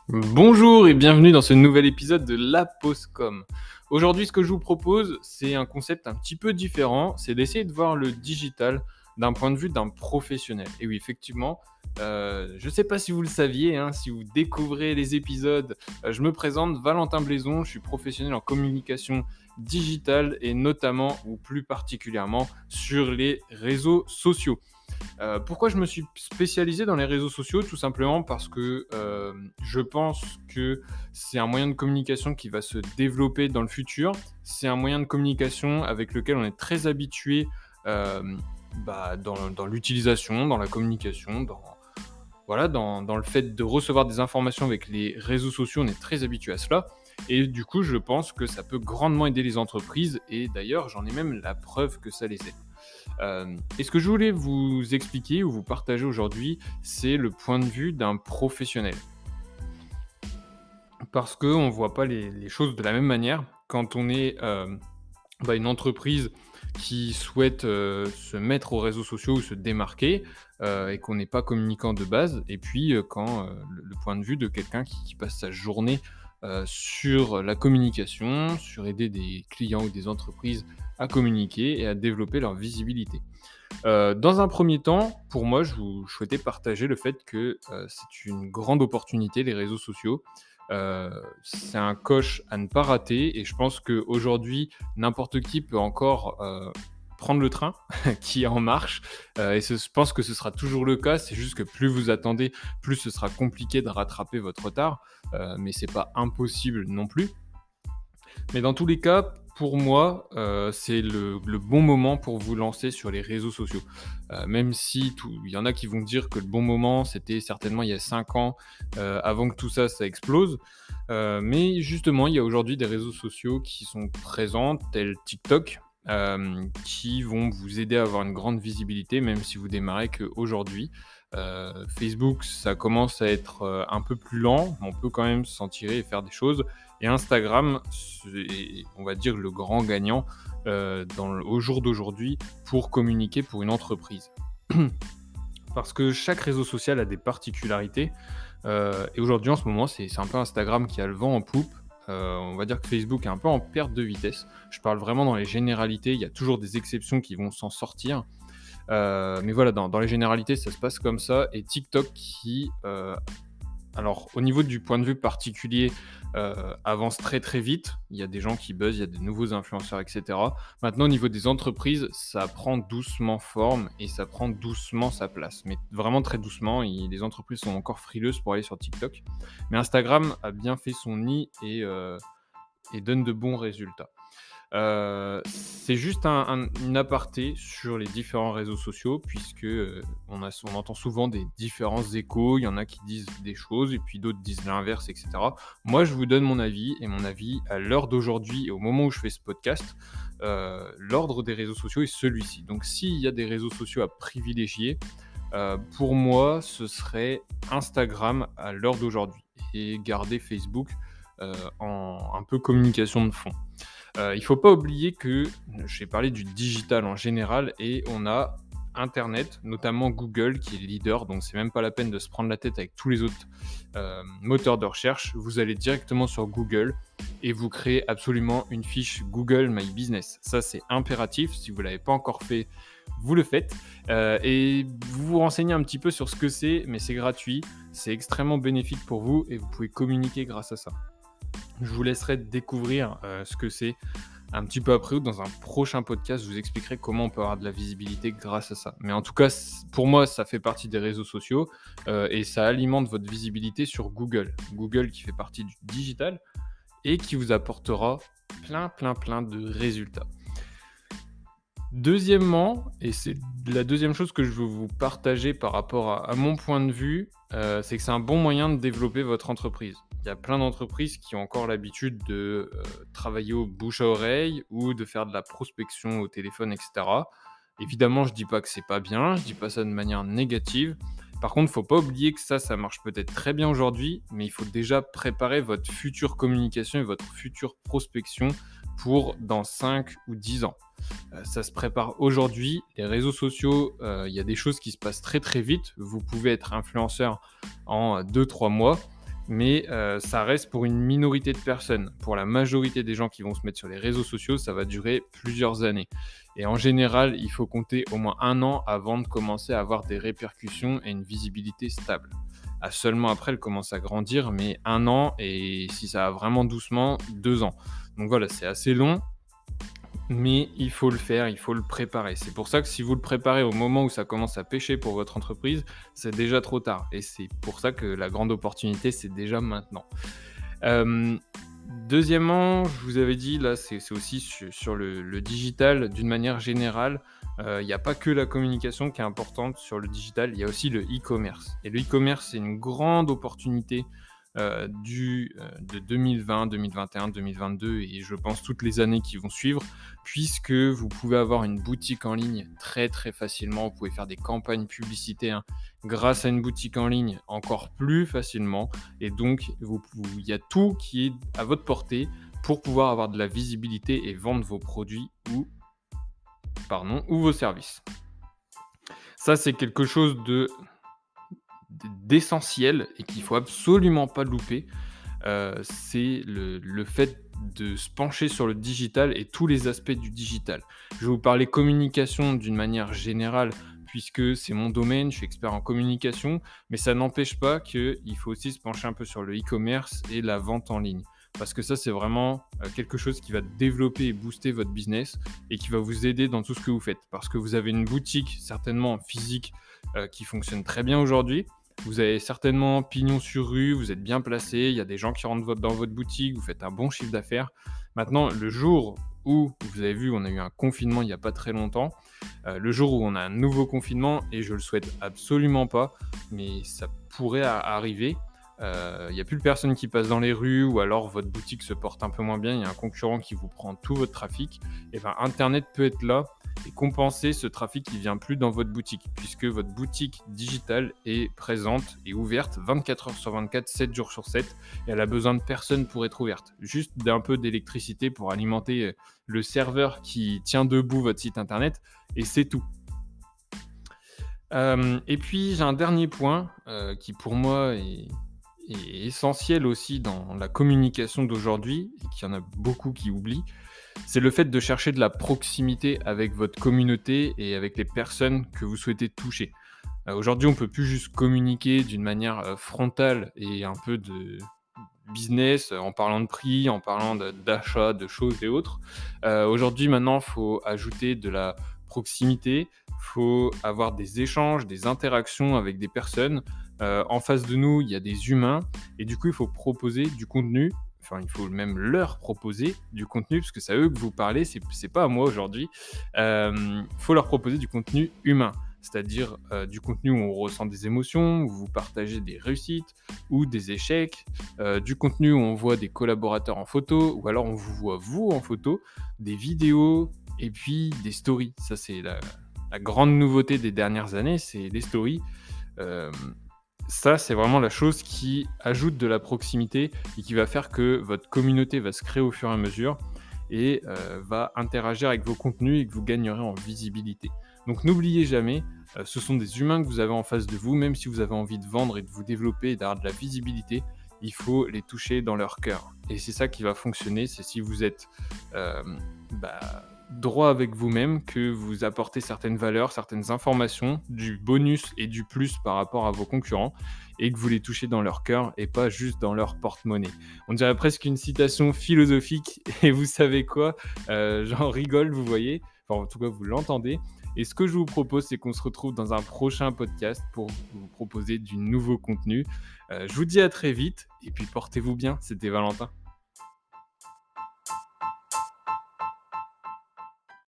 Bonjour et bienvenue dans ce nouvel épisode de La Postcom. Aujourd'hui, ce que je vous propose, c'est un concept un petit peu différent, c'est d'essayer de voir le digital d'un point de vue d'un professionnel. Et oui, effectivement, je ne sais pas si vous le saviez, si vous découvrez les épisodes, je me présente Valentin Blaison, je suis professionnel en communication digitale et notamment, ou plus particulièrement, sur les réseaux sociaux. Pourquoi je me suis spécialisé dans les réseaux sociaux? Tout simplement parce que, je pense que c'est un moyen de communication qui va se développer dans le futur. C'est un moyen de communication avec lequel on est très habitué, hem, dans l'utilisation, dans la communication, dans le fait de recevoir des informations avec les réseaux sociaux, on est très habitué à cela et du coup, je pense que ça peut grandement aider les entreprises et d'ailleurs, j'en ai même la preuve que ça les aide. Et ce que je voulais vous expliquer ou vous partager aujourd'hui, c'est le point de vue d'un professionnel. Parce qu'on ne voit pas les choses de la même manière quand on est, une entreprise qui souhaite, se mettre aux réseaux sociaux ou se démarquer, et qu'on n'est pas communicant de base et puis, quand, le point de vue de quelqu'un qui passe sa journée, sur la communication, sur aider des clients ou des entreprises à communiquer et à développer leur visibilité. Dans un premier temps, pour moi, je souhaitais partager le fait que, c'est une grande opportunité, les réseaux sociaux. C'est un coche à ne pas rater et je pense qu'aujourd'hui, n'importe qui peut encore, prendre le train qui est en marche, et je pense que ce sera toujours le cas. C'est juste que plus vous attendez, plus ce sera compliqué de rattraper votre retard, mais c'est pas impossible non plus. Mais dans tous les cas, pour moi, c'est le bon moment pour vous lancer sur les réseaux sociaux. Même si il y en a qui vont dire que le bon moment, c'était certainement il y a 5 ans, avant que tout ça, ça explose. Mais justement, il y a aujourd'hui des réseaux sociaux qui sont présents, tels TikTok, qui vont vous aider à avoir une grande visibilité, même si vous démarrez qu'aujourd'hui. Facebook, ça commence à être, un peu plus lent, mais on peut quand même s'en tirer et faire des choses. Et Instagram, c'est, on va dire, le grand gagnant, au jour d'aujourd'hui pour communiquer pour une entreprise. Parce que chaque réseau social a des particularités, et aujourd'hui, en ce moment, c'est un peu Instagram qui a le vent en poupe. On va dire que Facebook est un peu en perte de vitesse. Je parle vraiment dans les généralités, il y a toujours des exceptions qui vont s'en sortir. Mais voilà, dans les généralités, ça se passe comme ça et TikTok qui, alors, au niveau du point de vue particulier, avance très, très vite. Il y a des gens qui buzzent, il y a des nouveaux influenceurs et cetera. Maintenant, au niveau des entreprises, ça prend doucement forme et ça prend doucement sa place, mais vraiment très doucement. Les entreprises sont encore frileuses pour aller sur TikTok. Mais Instagram a bien fait son nid et donne de bons résultats. C'est juste une aparté sur les différents réseaux sociaux puisque, on entend souvent des différents échos. Il y en a qui disent des choses et puis d'autres disent l'inverse et cetera. Moi, je vous donne mon avis et mon avis à l'heure d'aujourd'hui et au moment où je fais ce podcast, l'ordre des réseaux sociaux est celui-ci. Donc s'il y a des réseaux sociaux à privilégier, pour moi, ce serait Instagram à l'heure d'aujourd'hui et garder Facebook, en un peu communication de fond. Il faut pas oublier que j'ai parlé du digital en général et on a internet, notamment Google qui est leader, donc c'est même pas la peine de se prendre la tête avec tous les autres, moteurs de recherche. Vous allez directement sur Google et vous créez absolument une fiche Google My Business. Ça, c'est impératif. Si vous l'avez pas encore fait, vous le faites, et vous vous renseignez un petit peu sur ce que c'est, mais c'est gratuit, c'est extrêmement bénéfique pour vous et vous pouvez communiquer grâce à ça. Je vous laisserai découvrir, ce que c'est un petit peu après ou dans un prochain podcast. Je vous expliquerai comment on peut avoir de la visibilité grâce à ça. Mais en tout cas, pour moi, ça fait partie des réseaux sociaux, et ça alimente votre visibilité sur Google. Google qui fait partie du digital et qui vous apportera plein, plein, plein de résultats. Deuxièmement, et c'est la deuxième chose que je veux vous partager par rapport à mon point de vue, c'est que c'est un bon moyen de développer votre entreprise. Il y a plein d'entreprises qui ont encore l'habitude de, travailler au bouche à oreille ou de faire de la prospection au téléphone et cetera. Évidemment, je dis pas que c'est pas bien, je dis pas ça de manière négative. Par contre, faut pas oublier que ça marche peut-être très bien aujourd'hui, mais il faut déjà préparer votre future communication et votre future prospection pour dans 5 ou 10 ans. Ça se prépare aujourd'hui. Les réseaux sociaux, il y a des choses qui se passent très, très vite. Vous pouvez être influenceur en 2-3 mois. mais ça reste pour une minorité de personnes. Pour la majorité des gens qui vont se mettre sur les réseaux sociaux, ça va durer plusieurs années et en général, il faut compter au moins 1 an avant de commencer à avoir des répercussions et une visibilité stable. Seulement après, elle commence à grandir, mais 1 an et si ça va vraiment doucement, 2 ans. Donc voilà, c'est assez long, mais il faut le faire, il faut le préparer. C'est pour ça que si vous le préparez au moment où ça commence à pêcher pour votre entreprise, c'est déjà trop tard et c'est pour ça que la grande opportunité, c'est déjà maintenant. Hem, Deuxièmement, je vous avais dit là, c'est aussi sur le digital d'une manière générale, il y a pas que la communication qui est importante sur le digital, il y a aussi le e-commerce et le e-commerce, c'est une grande opportunité, de 2020, 2021, 2022 et je pense toutes les années qui vont suivre, puisque vous pouvez avoir une boutique en ligne très, très facilement. Vous pouvez faire des campagnes publicitaires grâce à une boutique en ligne encore plus facilement et donc il y a tout qui est à votre portée pour pouvoir avoir de la visibilité et vendre vos produits ou vos services. Ça, c'est quelque chose d'essentiel et qu'il faut absolument pas louper. C'est le fait de se pencher sur le digital et tous les aspects du digital. Je vais vous parler communication d'une manière générale, puisque c'est mon domaine, je suis expert en communication, mais ça n'empêche pas qu'il faut aussi se pencher un peu sur le e-commerce et la vente en ligne. Parce que ça, c'est vraiment quelque chose qui va développer et booster votre business et qui va vous aider dans tout ce que vous faites. Parce que vous avez une boutique, certainement physique, qui fonctionne très bien aujourd'hui. Vous avez certainement pignon sur rue, vous êtes bien placé, il y a des gens qui rentrent dans votre boutique, vous faites un bon chiffre d'affaires. Maintenant, le jour où, vous avez vu, on a eu un confinement il n'y a pas très longtemps, le jour où on a un nouveau confinement, et je le souhaite absolument pas, mais ça pourrait arriver, il n'y a plus personne qui passe dans les rues ou alors votre boutique se porte un peu moins bien, il y a un concurrent qui vous prend tout votre trafic, et ben Internet peut être là et compenser ce trafic qui vient plus dans votre boutique, puisque votre boutique digitale est présente et ouverte 24 heures sur 24, 7 jours sur 7, et elle a besoin de personne pour être ouverte. Juste d'un peu d'électricité pour alimenter le serveur qui tient debout votre site internet, et c'est tout. Et puis j'ai un dernier point qui pour moi est essentiel aussi dans la communication d'aujourd'hui, et qu'il y en a beaucoup qui oublient, c'est le fait de chercher de la proximité avec votre communauté et avec les personnes que vous souhaitez toucher. Aujourd'hui, on peut plus juste communiquer d'une manière, frontale et un peu de business, en parlant de prix, en parlant d'achat, de choses et autres. Aujourd'hui, maintenant, il faut ajouter de la proximité, faut avoir des échanges, des interactions avec des personnes. En face de nous, il y a des humains et du coup, il faut proposer du contenu. Enfin, il faut même leur proposer du contenu parce que c'est à eux que vous parlez, c'est pas à moi aujourd'hui. Faut leur proposer du contenu humain, c'est-à-dire, du contenu où on ressent des émotions, où vous partagez des réussites ou des échecs, du contenu où on voit des collaborateurs en photo ou alors on vous voit vous en photo, des vidéos et puis des stories. Ça, c'est la grande nouveauté des dernières années, c'est les stories. Hem Ça, c'est vraiment la chose qui ajoute de la proximité et qui va faire que votre communauté va se créer au fur et à mesure et va interagir avec vos contenus et que vous gagnerez en visibilité. Donc n'oubliez jamais, ce sont des humains que vous avez en face de vous, même si vous avez envie de vendre et de vous développer et d'avoir de la visibilité, il faut les toucher dans leur cœur et c'est ça qui va fonctionner, c'est si vous êtes, bah, droit avec vous-même, que vous apportez certaines valeurs, certaines informations, du bonus et du plus par rapport à vos concurrents et que vous les touchez dans leur cœur et pas juste dans leur porte-monnaie. On dirait presque une citation philosophique et vous savez quoi? J'en rigole, vous voyez? Enfin, en tout cas, vous l'entendez et ce que je vous propose, c'est qu'on se retrouve dans un prochain podcast pour vous proposer du nouveau contenu. Je vous dis à très vite et puis portez-vous bien. C'était Valentin.